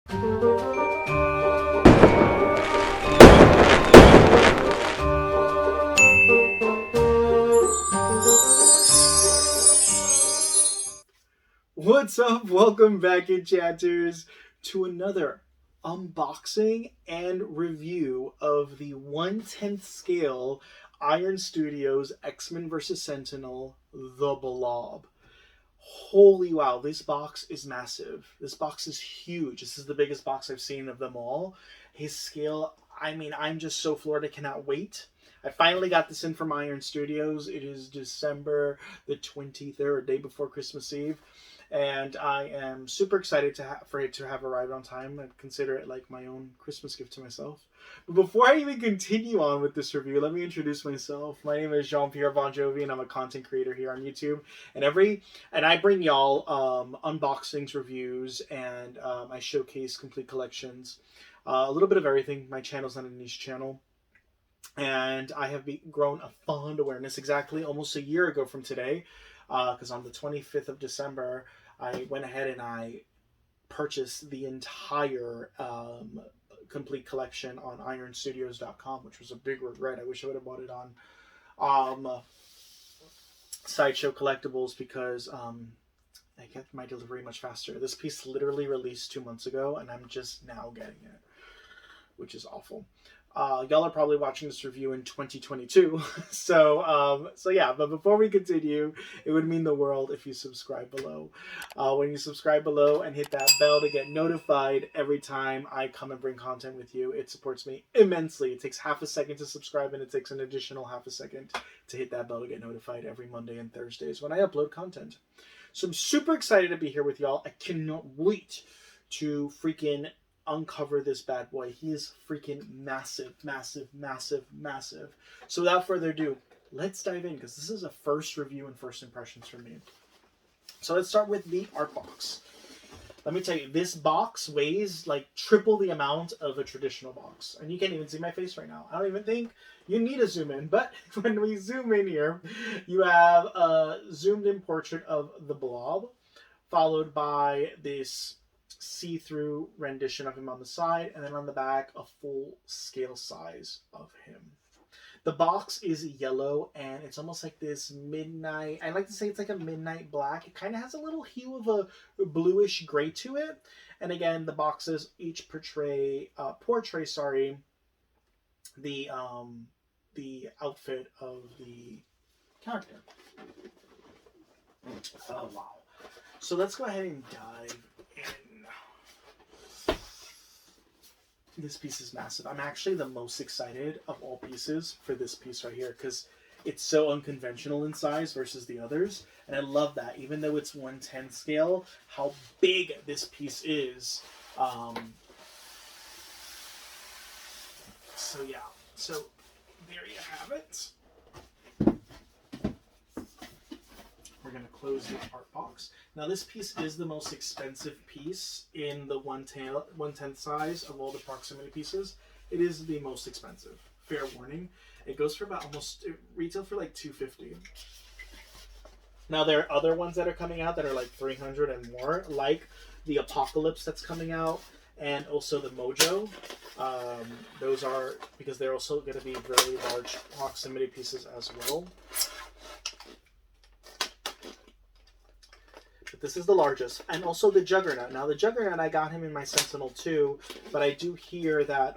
What's up? Welcome back in chatters to another unboxing and review of the 1/10th scale Iron Studios X-Men vs. Sentinel, The Blob. Holy wow, this box is massive. This box is huge. This is the biggest box I've seen of them all. His scale, I mean, I'm just so floored. I cannot wait. I finally got this in from Iron Studios. It is December the 23rd, day before Christmas Eve. And I am super excited for it to have arrived on time. I consider it like my own Christmas gift to myself. But before I even continue on with this review, let me introduce myself. My name is Jean-Pierre Bon Jovi, and I'm a content creator here on YouTube. And I bring y'all unboxings, reviews, and I showcase complete collections. A little bit of everything. My channel's not a niche channel. And I have grown a fond awareness exactly almost a year ago from today. Because on the 25th of December, I went ahead and I purchased the entire complete collection on ironstudios.com, which was a big regret. I wish I would have bought it on Sideshow Collectibles because I get my delivery much faster. This piece literally released 2 months ago, and I'm just now getting it, which is awful. Y'all are probably watching this review in 2022. So yeah, but before we continue, it would mean the world if you subscribe below. When you subscribe below and hit that bell to get notified every time I come and bring content with you, it supports me immensely. It takes half a second to subscribe, and it takes an additional half a second to hit that bell to get notified every Monday and Thursdays when I upload content. So I'm super excited to be here with y'all. I cannot wait to freaking uncover this bad boy. He is freaking massive, massive, massive, massive. So without further ado, let's dive in because this is a first review and first impressions for me. So let's start with the art box. Let me tell you, this box weighs like triple the amount of a traditional box. And you can't even see my face right now. I don't even think you need to zoom in. But when we zoom in here, you have a zoomed in portrait of the Blob, followed by this see-through rendition of him on the side, and then on the back a full scale size of him. The box is yellow, and it's almost like this midnight, I like to say it's like a midnight black. It kind of has a little hue of a bluish gray to it. And again, the boxes each portray the outfit of the character. Oh wow. So let's go ahead and dive in. This piece is massive. I'm actually the most excited of all pieces for this piece right here because it's so unconventional in size versus the others. And I love that. Even though it's 1/10 scale, how big this piece is. So yeah. So there you have it. We're going to close the art box. Now this piece is the most expensive piece in the 1/10 size of all the proximity pieces. It is the most expensive. Fair warning. It goes for about it retail for like $250. Now there are other ones that are coming out that are like $300 and more, like the Apocalypse that's coming out, and also the Mojo. Those are because they're also going to be very large proximity pieces as well. But this is the largest, and also the Juggernaut. Now the Juggernaut, I got him in my Sentinel too, but I do hear that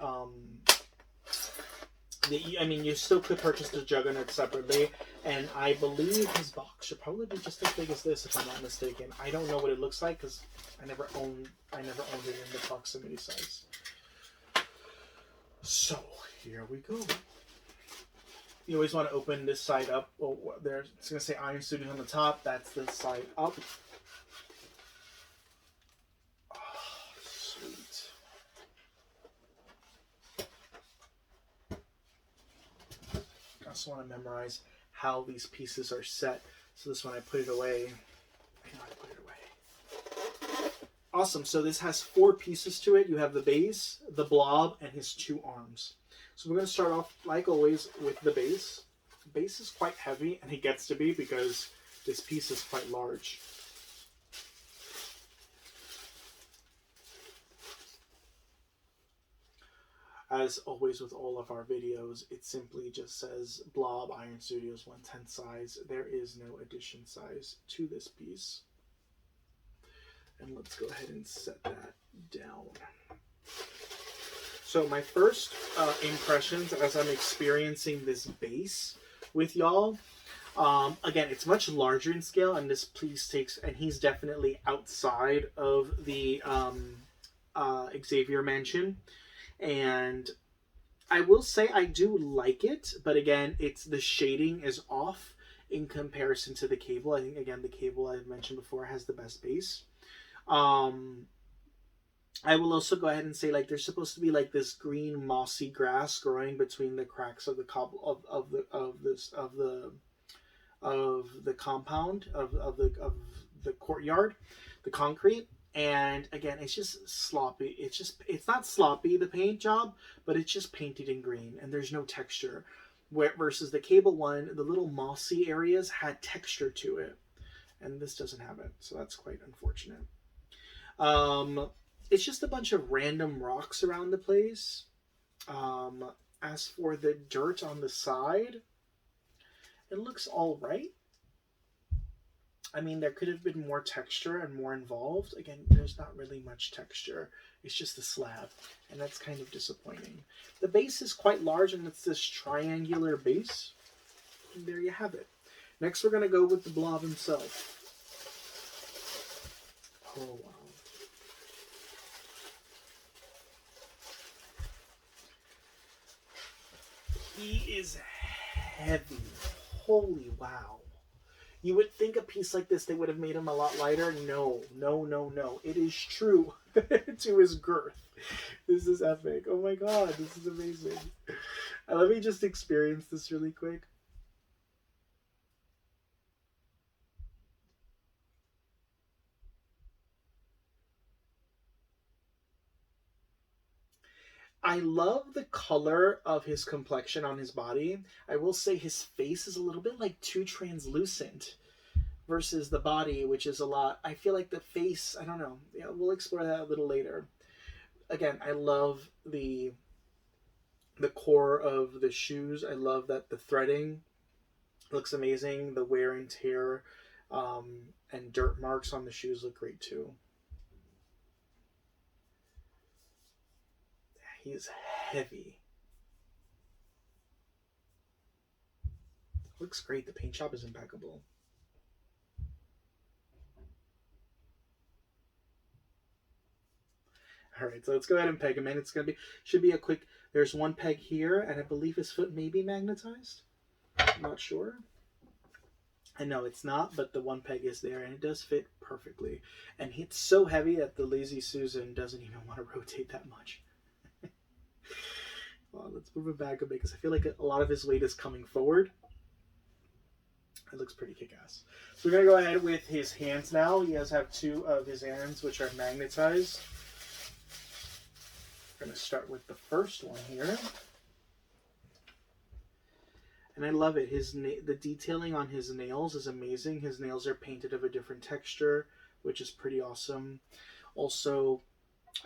you still could purchase the Juggernaut separately, and I believe his box should probably be just as big as this, if I'm not mistaken. I don't know what it looks like because I never owned it in the proximity size. So here we go. You always want to open this side up. Well, it's going to say Iron Studios on the top. That's the side up. I also want to memorize how these pieces are set. So this one I put it away. I know I put it away. Awesome. So this has 4 pieces to it. You have the base, the Blob, and his 2 arms. So we're going to start off, like always, with the base. The base is quite heavy, and it gets to be because this piece is quite large. As always with all of our videos, it simply just says Blob Iron Studios 1/10 size. There is no edition size to this piece. And let's go ahead and set that down. So my first impressions as I'm experiencing this base with y'all, again, it's much larger in scale, and this piece takes, and he's definitely outside of the Xavier Mansion. And I will say I do like it, but again, it's the shading is off in comparison to the Cable. I think, again, the Cable I've mentioned before has the best base. I will also go ahead and say, like, there's supposed to be like this green mossy grass growing between the cracks of the cobble of the compound of the courtyard, the concrete. And again, it's just sloppy. It's not sloppy, the paint job, but it's just painted in green and there's no texture. Where versus the Cable one, the little mossy areas had texture to it, and this doesn't have it, so that's quite unfortunate. It's just a bunch of random rocks around the place. As for the dirt on the side, it looks all right. I mean, there could have been more texture and more involved. Again, there's not really much texture. It's just the slab, and that's kind of disappointing. The base is quite large, and it's this triangular base. And there you have it. Next, we're going to go with the Blob himself. Oh, wow. He is heavy. Holy wow. You would think a piece like this, they would have made him a lot lighter. No, no, no, no. It is true to his girth. This is epic. Oh my god, this is amazing. Let me just experience this really quick. I love the color of his complexion on his body. I will say his face is a little bit like too translucent versus the body, which is a lot. I feel like the face, I don't know. Yeah, we'll explore that a little later. Again, I love the core of the shoes. I love that the threading looks amazing. The wear and tear and dirt marks on the shoes look great too. He's heavy. Looks great. The paint job is impeccable. All right, so let's go ahead and peg him in. It's should be a quick. There's one peg here, and I believe his foot may be magnetized. I'm not sure. I know it's not, but the one peg is there, and it does fit perfectly. And it's so heavy that the Lazy Susan doesn't even want to rotate that much. Well, let's move it back a bit because I feel like a lot of his weight is coming forward. It looks pretty kick-ass. So we're going to go ahead with his hands now. He does have two of his hands which are magnetized. We're going to start with the first one here. And I love it. The detailing on his nails is amazing. His nails are painted of a different texture, which is pretty awesome. Also,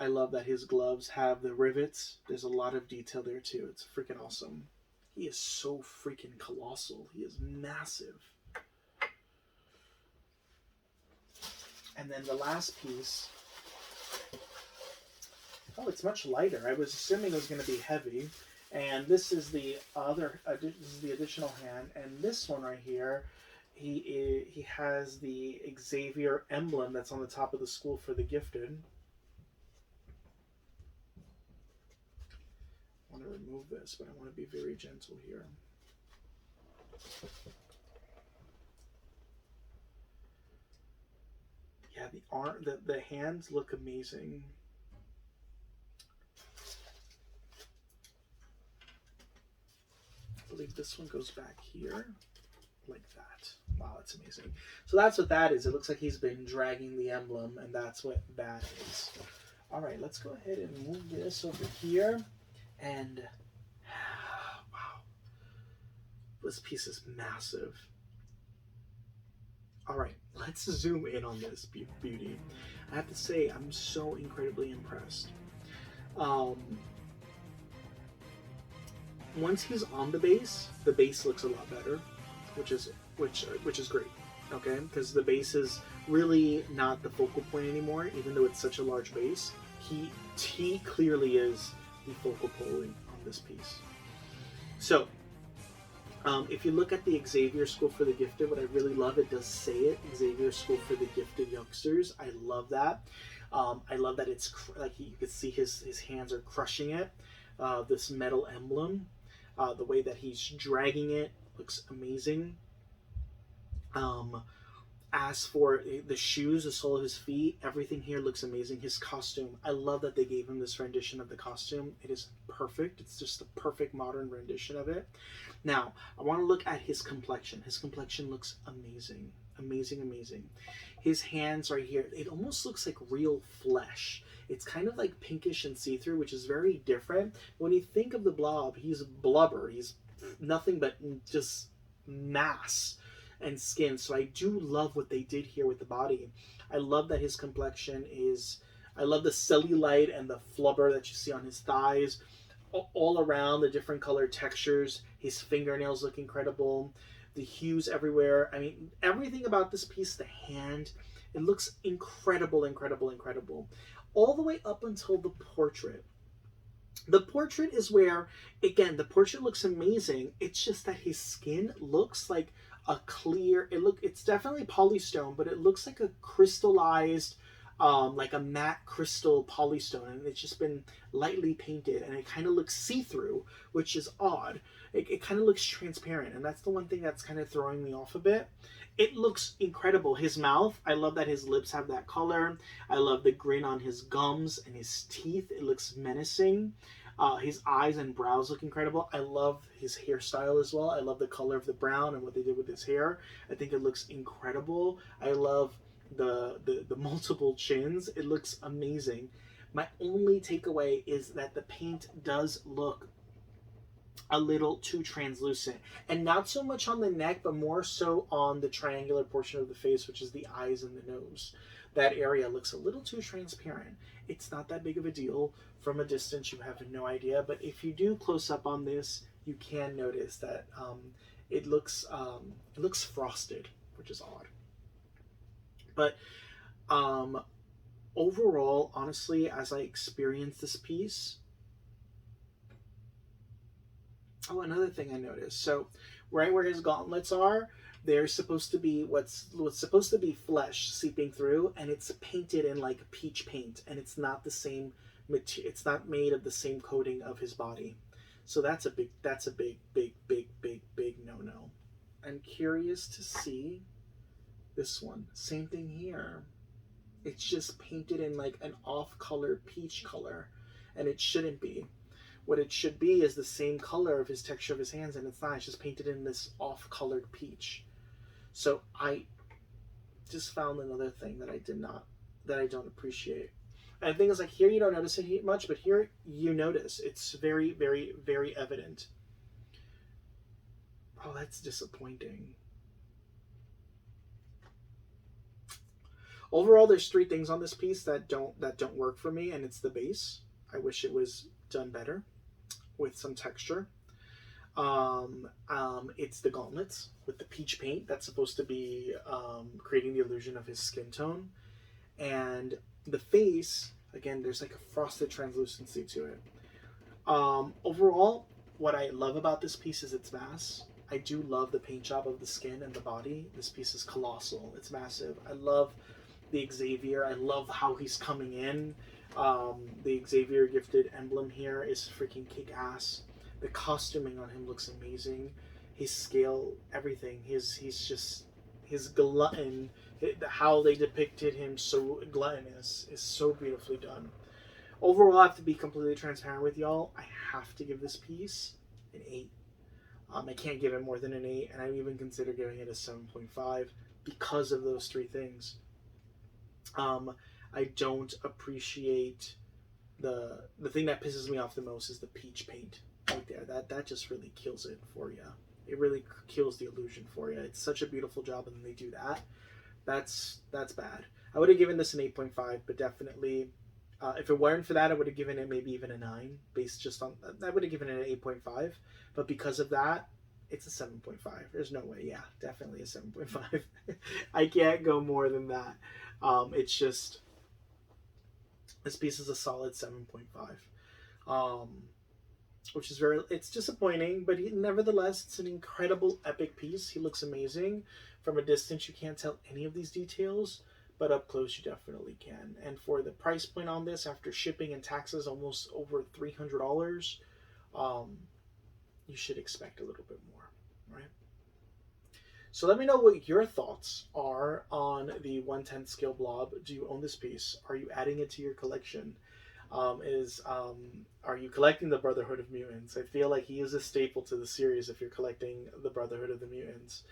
I love that his gloves have the rivets. There's a lot of detail there too. It's freaking awesome. He is so freaking colossal. He is massive. And then the last piece. Oh, it's much lighter. I was assuming it was going to be heavy. And this is the additional hand. And this one right here, he has the Xavier emblem that's on the top of the school for the gifted. I want to remove this, but I want to be very gentle here. Yeah, the hands look amazing. I believe this one goes back here like that. Wow, that's amazing. So that's what that is. It looks like he's been dragging the emblem, and that's what that is. All right, let's go ahead and move this over here. And wow, this piece is massive. All right, let's zoom in on this beauty. I have to say, I'm so incredibly impressed. once he's on the base looks a lot better, which is great. Okay, because the base is really not the focal point anymore, even though it's such a large base. He clearly is the focal point on this piece. So, if you look at the Xavier School for the Gifted, what I really love, it does say it, Xavier School for the Gifted Youngsters. I love that. I love that it's like you can see his hands are crushing it. This metal emblem, the way that he's dragging it looks amazing. As for the shoes, the sole of his feet, everything here looks amazing. His costume, I love that they gave him this rendition of the costume. It is perfect. It's just the perfect modern rendition of it. Now, I want to look at his complexion. His complexion looks amazing. Amazing, amazing. His hands right here, it almost looks like real flesh. It's kind of like pinkish and see-through, which is very different. When you think of the Blob, he's blubber. He's nothing but just mass and skin. So I do love what they did here with the body. I love that his complexion is, I love the cellulite and the flubber that you see on his thighs, all around the different color textures. His fingernails look incredible, the hues everywhere. I mean, everything about this piece, the hand, it looks incredible, incredible, incredible, all the way up until the portrait. The portrait is where, again, the portrait looks amazing. It's just that his skin looks like a clear, it's definitely polystone, but it looks like a crystallized, like a matte crystal polystone, and it's just been lightly painted, and it kind of looks see-through, which is odd. It kind of looks transparent, and that's the one thing that's kind of throwing me off a bit. It looks incredible. His mouth, I love that his lips have that color. I love the grin on his gums and his teeth. It looks menacing. His eyes and brows look incredible. I love his hairstyle as well. I love the color of the brown and what they did with his hair. I think it looks incredible. I love the multiple chins. It looks amazing. My only takeaway is that the paint does look a little too translucent, and not so much on the neck, but more so on the triangular portion of the face, which is the eyes and the nose. That area looks a little too transparent. It's not that big of a deal. From a distance, you have no idea, but if you do close up on this, you can notice that it looks frosted, which is odd. But overall, honestly, as I experience this piece, oh, another thing I noticed. So, right where his gauntlets are, there's supposed to be what's supposed to be flesh seeping through, and it's painted in like peach paint, and it's not the same material. It's not made of the same coating of his body. So that's a big no-no. I'm curious to see this one. Same thing here. It's just painted in like an off-color peach color, and it shouldn't be. What it should be is the same color of his texture of his hands, and it's not. It's just painted in this off-colored peach. So I just found another thing that I don't appreciate. And the thing is, like, here you don't notice it much, but here you notice. It's very, very, very evident. Oh, that's disappointing. Overall, there's three things on this piece that don't work for me, and it's the base. I wish it was done better with some texture. It's the gauntlets with the peach paint that's supposed to be creating the illusion of his skin tone, and the face, again, there's like a frosted translucency to it. Overall, what I love about this piece is its mass. I do love the paint job of the skin and the body. This piece is colossal. It's massive. I love the Xavier. I love how he's coming in. The Xavier gifted emblem here is freaking kick-ass. The costuming on him looks amazing. His scale, everything. His glutton, how they depicted him so gluttonous is so beautifully done. Overall, I have to be completely transparent with y'all. I have to give this piece an 8. I can't give it more than an 8, and I even consider giving it a 7.5 because of those three things. I don't appreciate the thing that pisses me off the most is the peach paint right there. That just really kills it for you. It really kills the illusion for you. It's such a beautiful job, and then they do that. That's bad. I would have given this an 8.5, but definitely If it weren't for that, I would have given it maybe even a 9, based just on. I would have given it an 8.5, but because of that, it's a 7.5. There's no way. Yeah, definitely a 7.5. I can't go more than that. It's just this piece is a solid 7.5. Um, which is it's disappointing, but nevertheless, it's an incredible epic piece. He looks amazing. From a distance, you can't tell any of these details, but up close, you definitely can. And for the price point on this, after shipping and taxes, almost over $300, um, you should expect a little bit more, right? So let me know what your thoughts are on the 1/10 scale blob. Do you own this piece? Are you adding it to your collection? Are you collecting the Brotherhood of Mutants? I feel like he is a staple to the series if you're collecting the Brotherhood of the Mutants.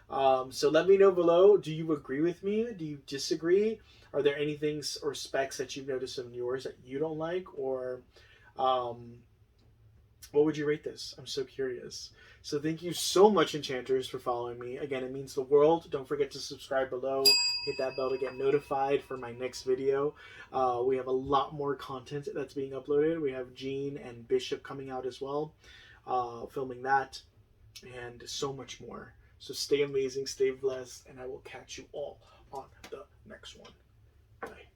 So let me know below. Do you agree with me? Do you disagree? Are there any things or specs that you've noticed in yours that you don't like? Or um, what would you rate this? I'm so curious. So thank you so much, Enchanters, for following me. Again, it means the world. Don't forget to subscribe below. Hit that bell to get notified for my next video. We have a lot more content that's being uploaded. We have Jean and Bishop coming out as well, filming that, and so much more. So stay amazing, stay blessed, and I will catch you all on the next one. Bye.